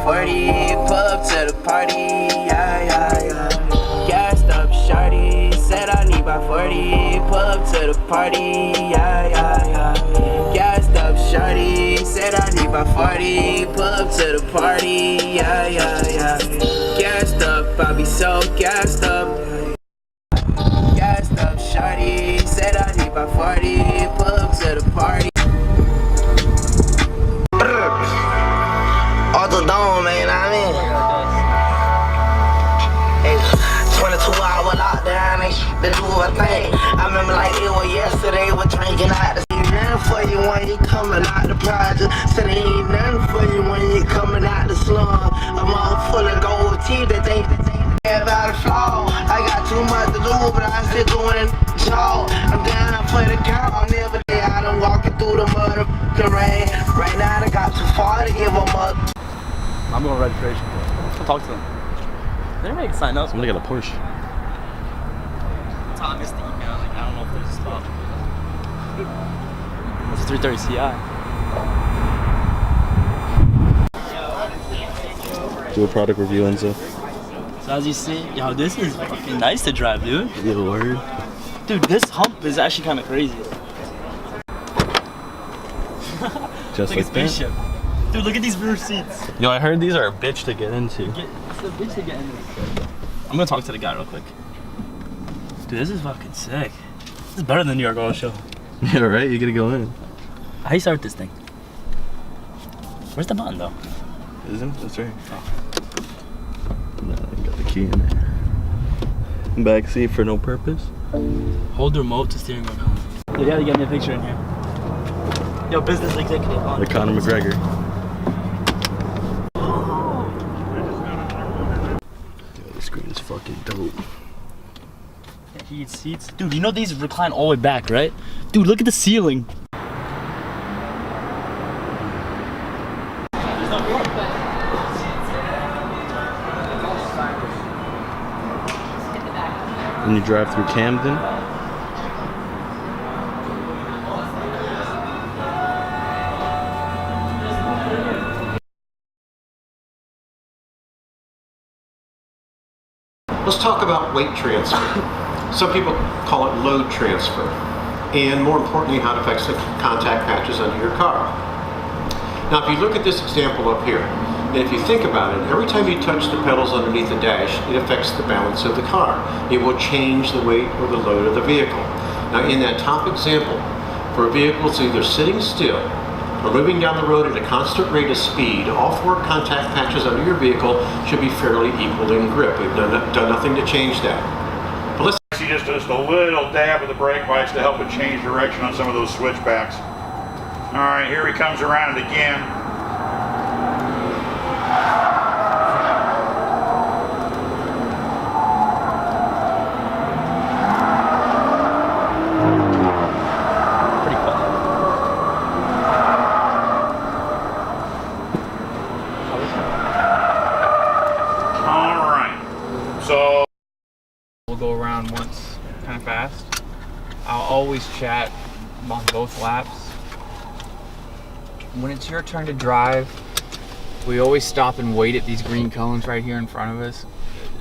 40, pull up to the party, yeah, yeah, yeah. Gassed up, shorty, said I need my 40, pull up to the party, yeah, yeah, yeah. Gassed up, shorty, said I need my 40, pull up to the party, yeah, yeah, yeah. Gassed up, I be so gassed up. Gassed up, shorty, said I need my 40, pull up to the party. Dome, man, I mean, hey, 22-hour lockdown, they do a thing. I remember like it was yesterday, we're drinking out the ain't nothing for you when you coming out the project. Said it ain't nothing for you when you coming out the slum. I'm all full of gold teeth that think about the flaw. I got too much to do, but I still doing it. I'm down for the count every day. I done walking through the motherfucking rain. Right now I got too far to give them up. I'm going registration. I'll talk to them. They didn't make a sign up. Somebody got a Porsche. Tom missed the email. Like, I don't know if there's a stop. It's a 330 Ci. Do a product review, Enzo. So as you see, yo, this is fucking nice to drive, dude. Yeah, word. Dude, this hump is actually kind of crazy. Just like that. Dude, look at these rear seats. Yo, I heard these are a bitch to get into. It's a bitch to get into. I'm gonna talk to the guy real quick. Dude, this is fucking sick. This is better than the New York Auto Show. Yeah, right? You gotta go in. How do you start this thing? Where's the button though? Isn't it? That's right. Oh. No, I got the key in there. Back seat for no purpose. Hold the remote to steering wheel column. You gotta get me a picture in here. Yo, business executive on. Like Conor McGregor. Yo, this screen is fucking dope. Yeah, heated seats. Dude, you know these recline all the way back, right? Dude, look at the ceiling. When you drive through Camden. Let's talk about weight transfer. Some people call it load transfer, and more importantly, how it affects the contact patches under your car. Now, if you look at this example up here, and if you think about it, every time you touch the pedals underneath the dash, it affects the balance of the car. It will change the weight or the load of the vehicle. Now, in that top example, for a vehicle that's either sitting still or moving down the road at a constant rate of speed, all four contact patches under your vehicle should be fairly equal in grip. We've done nothing to change that. But let's see just a little dab of the brake lights to help it change direction on some of those switchbacks. All right, here he comes around again. We'll go around once, kind of fast. I'll always chat on both laps. When it's your turn to drive, we always stop and wait at these green cones right here in front of us.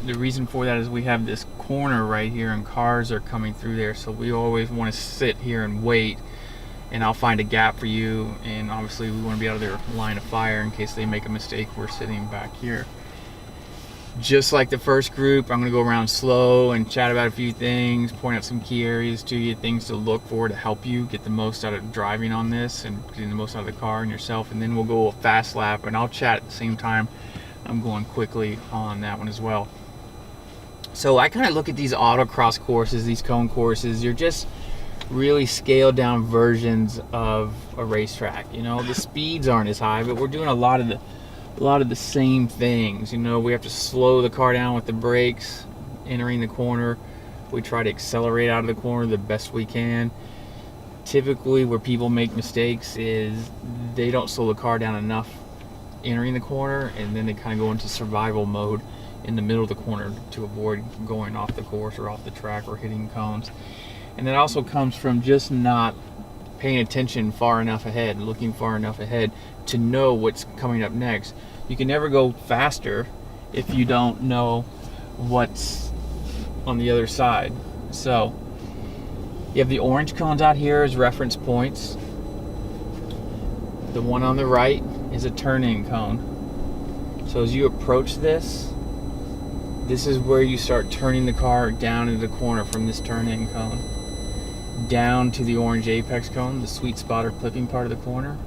The reason for that is we have this corner right here and cars are coming through there, so we always want to sit here and wait, and I'll find a gap for you, and obviously we want to be out of their line of fire in case they make a mistake. We're sitting back here. Just like the first group, I'm going to go around slow and chat about a few things, point out some key areas to you, things to look for to help you get the most out of driving on this and getting the most out of the car and yourself. And then we'll go a fast lap, and I'll chat at the same time. I'm going quickly on that one as well. So I kind of look at these autocross courses, these cone courses. You're just really scaled down versions of a racetrack. You know, the speeds aren't as high, but we're doing a lot of the same things. You know, we have to slow the car down with the brakes entering the corner. We try to accelerate out of the corner the best we can. Typically where people make mistakes is they don't slow the car down enough entering the corner, and then they kind of go into survival mode in the middle of the corner to avoid going off the course or off the track or hitting cones. And that also comes from just not paying attention far enough ahead, looking far enough ahead to know what's coming up next. You can never go faster if you don't know what's on the other side. So you have the orange cones out here as reference points. The one on the right is a turning cone. So as you approach this is where you start turning the car down into the corner from this turning cone down to the orange apex cone, the sweet spot or clipping part of the corner.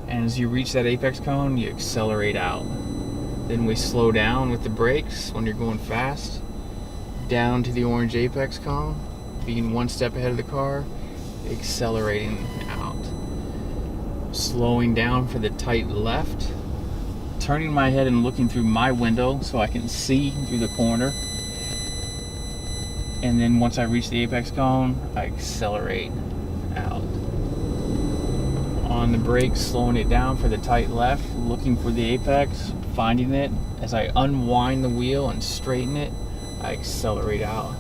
And as you reach that apex cone, you accelerate out. Then we slow down with the brakes when you're going fast, down to the orange apex cone, being one step ahead of the car, accelerating out. Slowing down for the tight left, turning my head and looking through my window so I can see through the corner. And then once I reach the apex cone, I accelerate out. On the brakes, slowing it down for the tight left, looking for the apex, finding it. As I unwind the wheel and straighten it, I accelerate out.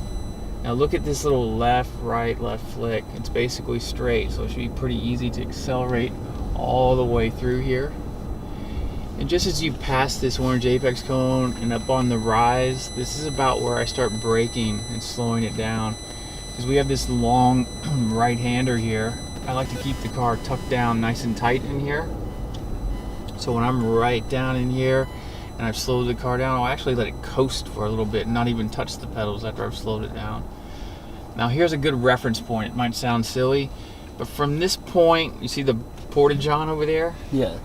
Now look at this little left, right, left flick. It's basically straight, so it should be pretty easy to accelerate all the way through here. And just as you pass this orange apex cone and up on the rise, this is about where I start braking and slowing it down. Because we have this long right-hander here. I like to keep the car tucked down nice and tight in here. So when I'm right down in here and I've slowed the car down, I'll actually let it coast for a little bit and not even touch the pedals after I've slowed it down. Now here's a good reference point. It might sound silly, but from this point, you see the porta-john over there? Yeah.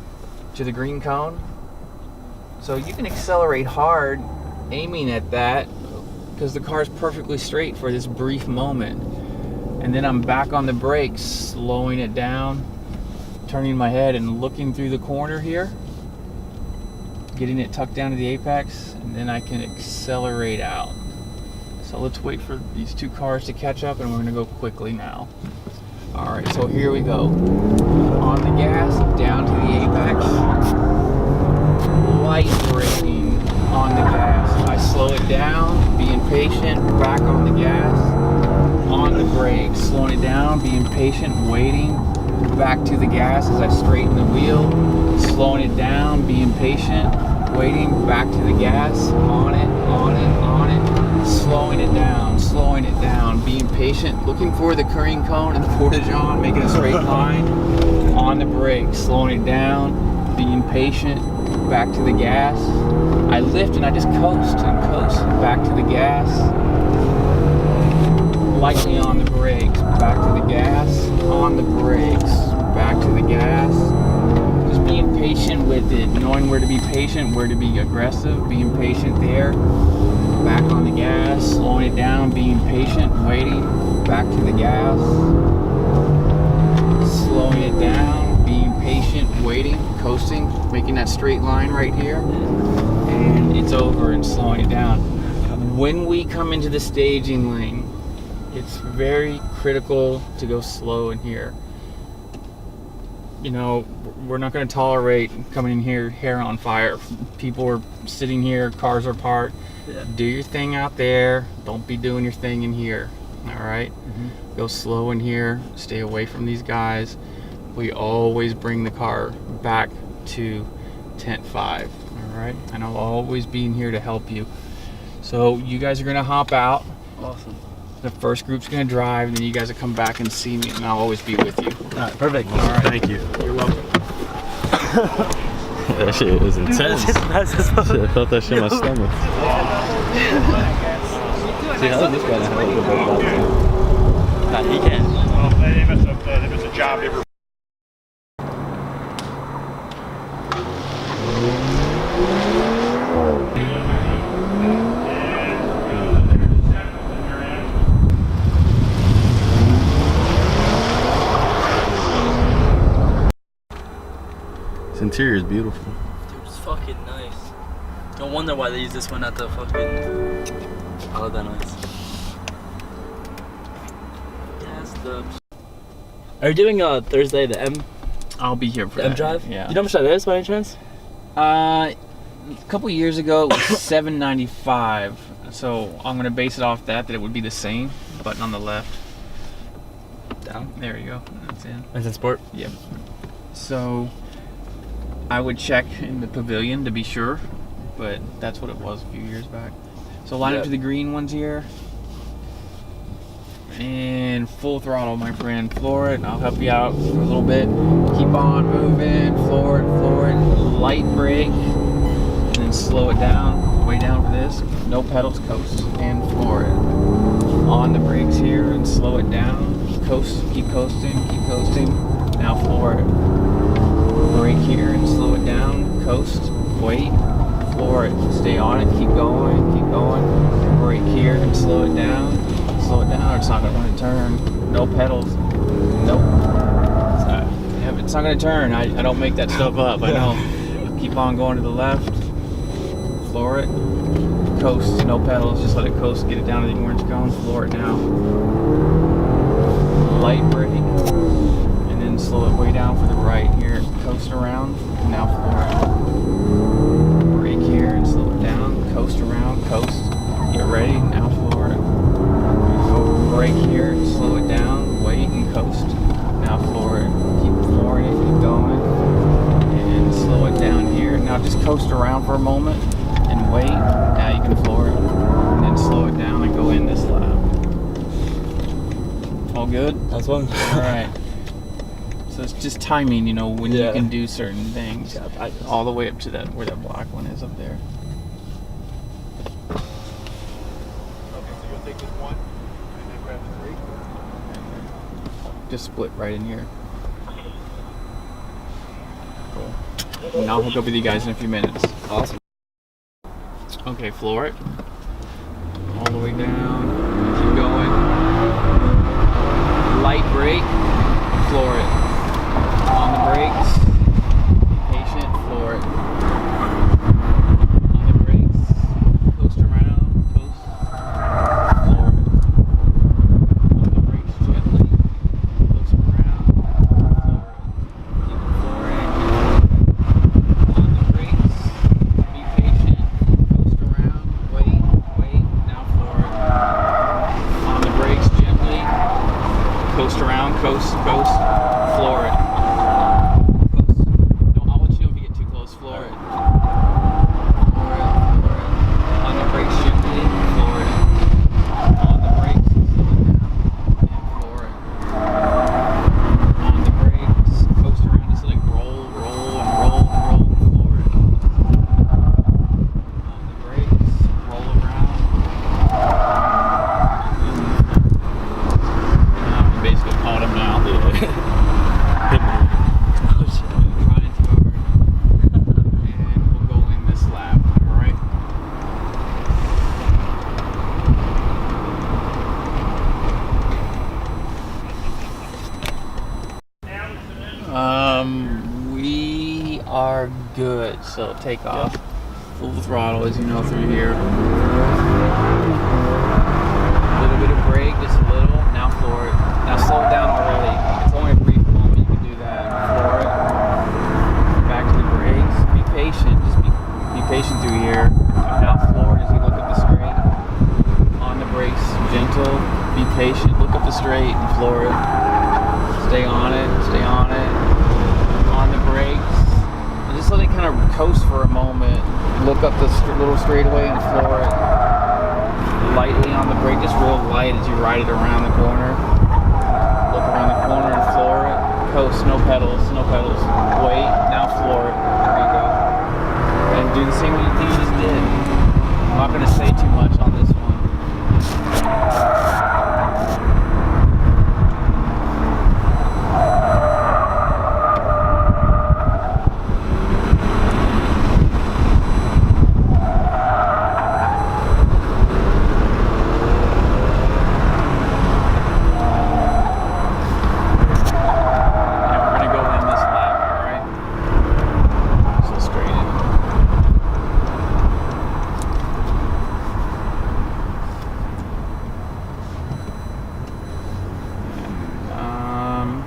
To the green cone. So you can accelerate hard aiming at that because the car is perfectly straight for this brief moment. And then I'm back on the brakes, slowing it down, turning my head and looking through the corner here, getting it tucked down to the apex, and then I can accelerate out. So let's wait for these two cars to catch up, and we're gonna go quickly now. All right, so here we go. On the gas, down to the apex. Light braking on the gas. I slow it down, being patient, back on the gas. On the brakes, slowing it down, being patient, waiting. Back to the gas as I straighten the wheel. Slowing it down, being patient, waiting. Back to the gas, on it, on it, on it. Slowing it down, being patient, looking for the green cone and the porta-john, making a straight line. On the brakes, slowing it down, being patient, back to the gas. I lift and I just coast and coast, back to the gas. Lightly on the brakes, back to the gas, on the brakes, back to the gas. Just being patient with it, knowing where to be patient, where to be aggressive, being patient there. Back on the gas, slowing it down, being patient, waiting, back to the gas. Slowing it down, being patient, waiting, coasting, making that straight line right here. And it's over and slowing it down. When we come into the staging lane, it's very critical to go slow in here. You know, we're not going to tolerate coming in here hair on fire. People are sitting here, cars are parked. Yeah. Do your thing out there. Don't be doing your thing in here. All right? Mm-hmm. Go slow in here. Stay away from these guys. We always bring the car back to tent 5. All right? And I'll always be in here to help you. So you guys are going to hop out. Awesome. The first group's gonna drive, and then you guys will come back and see me, and I'll always be with you. All right, perfect. All right. Thank you. You're welcome. That shit was intense. Shit, I felt that shit in my stomach. See, how does this guy have a good break? Nah, he can. Well, they missed a job ever. This interior is beautiful. Dude, it's fucking nice. No wonder why they use this one at the fucking... I love that noise. Gas dubs. Are you doing Thursday the M? I'll be here for The that. M drive? Yeah. You know how much that is by any chance? A couple years ago it was $7.95. So I'm gonna base it off that it would be the same button on the left. down. There you go. That's in. It's in sport. Yep. So I would check in the pavilion to be sure, but that's what it was a few years back. So line up to the green ones here. And full throttle, my friend. Floor it. I'll help you out for a little bit. Keep on moving. Floor it. Light brake. And then slow it down. Way down for this. No pedals, coast. And floor it. On the brakes here and slow it down. Coast. Keep coasting. Now floor it. Brake here and slow it down. Coast. Wait. Floor it. Stay on it. Keep going. Brake here and slow it down. Slow it down, or it's not going to turn. No pedals. Nope. Yeah, it's not going to turn. I don't make that stuff up. I know. Keep on going to the left. Floor it. Coast. No pedals. Just let it coast. Get it down to the orange cone. Floor it now. Light brake. And then slow it way down for the right here. Coast around. Now floor it. Brake here and slow it down. Coast around. Coast. Get ready. Now floor it. Brake here, slow it down, wait and coast. Now floor it. Keep flooring it, keep going. And slow it down here. Now just coast around for a moment and wait. Now you can floor it. And then slow it down and go in this lap. All good? That's one. Alright. So it's just timing, you know, when you can do certain things. Yeah, all the way up to that where that black one is up there. Okay, so you'll take this one. Just split right in here. Cool. And I'll hook up with you guys in a few minutes. Awesome. Okay, floor it. All the way down. Keep going. Light brake. Floor it. On the brakes. Be patient. Floor it. On the brakes. Coast around. Coast. Floor it. On the brakes gently. Coast around. Floor it. Keep flooring. On the brakes. Be patient. Coast around. Wait. Now floor it. On the brakes gently. Coast around. Coast. Floor it. I'll let you know if you get too close. Floor it. On the brakes gently. Floor it. On the brakes, slow it down. And floor it. On the brakes, coast around, just like roll. Floor it. On the brakes, roll around. You basically caught him now. Trying too hard. And we'll go in this lap, alright? We are good. So take off. Full throttle, as you know, through here. A little bit of brake, just a little. Now floor it. Now slow it down already. It's only a brief moment you can do that. Floor it. Back to the brakes. Be patient. Just be patient through here. Now floor it as you look up the straight. On the brakes, gentle. Be patient. Look up the straight and floor it. Stay on it. On the brakes. And just let it kind of coast for a moment. Look up the little straightaway and floor it. Lightly on the brake, just real light as you ride it around the corner. Look around the corner and floor it. Coast, no pedals. Wait, now floor it. There you go. And do the same thing you just did. I'm not going to say too much on this one.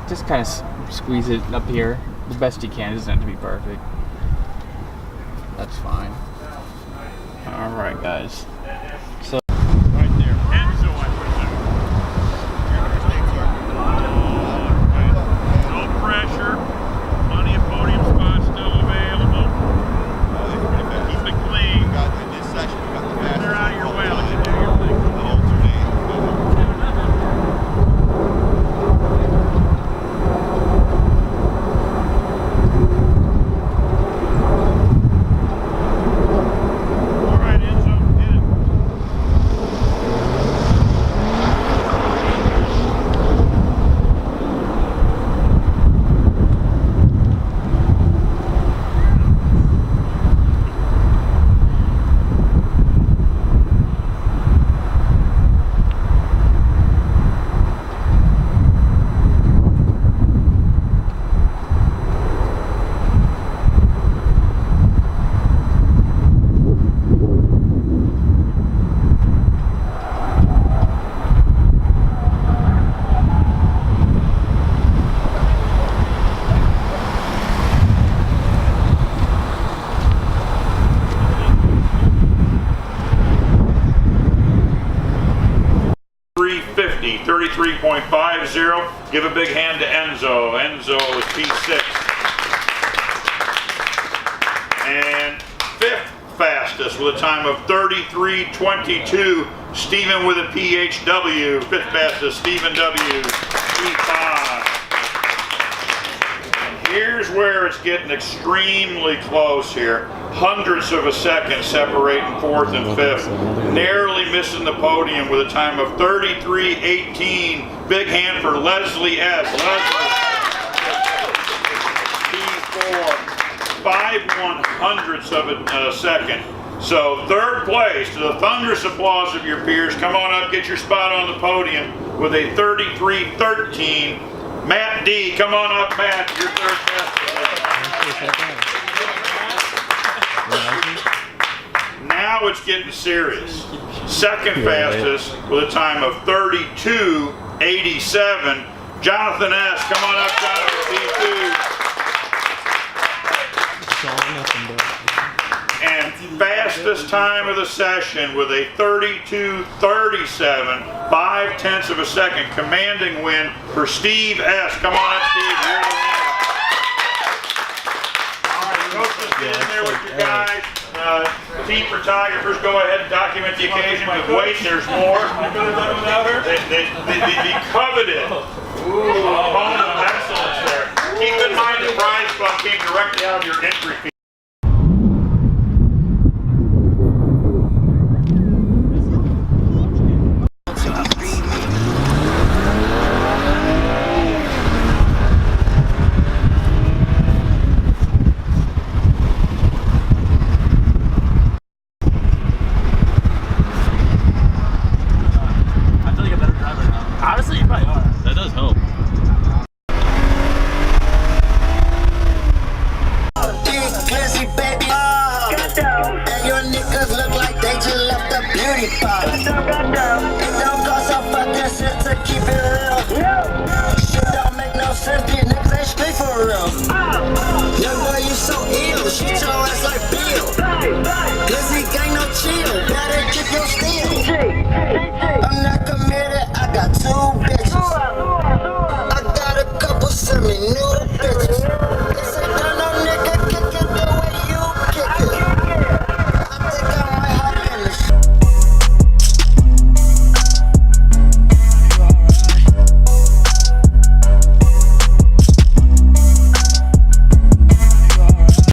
Just kind of squeeze it up here the best you can. It doesn't have to be perfect. That's fine. All right, guys. So Right there. And so I put it there. 33.50. Give a big hand to Enzo. Enzo is P6. And fifth fastest with a time of 33.22. Stephen with a PHW. Fifth fastest, Stephen W. P5. And here's where it's getting extremely close here. Hundredths of a second separating fourth and fifth. Narrowly missing the podium with a time of 33.18. Big hand for Leslie S. Leslie. P4. 5/100ths of a second. So third place, to the thunderous applause of your peers, come on up, get your spot on the podium with a 33.13. Matt D, come on up, Matt, your third fastest. Now it's getting serious. Second fastest with a time of 32.87. Jonathan S, come on up, Jonathan, P2. And fastest time of the session with a 32.37, 5/10 of a second, commanding win for Steve S. Come on up, Steve. You're the winner. All right, coaches, get in there with your guys. Team photographers, go ahead and document the occasion. But wait, there's more. The coveted moment of excellence there. Keep in mind the prize fund came directly out of your entry fee. Honestly, you probably are. That does help. Big classy baby. And your niggas look like they just left the beauty parlor.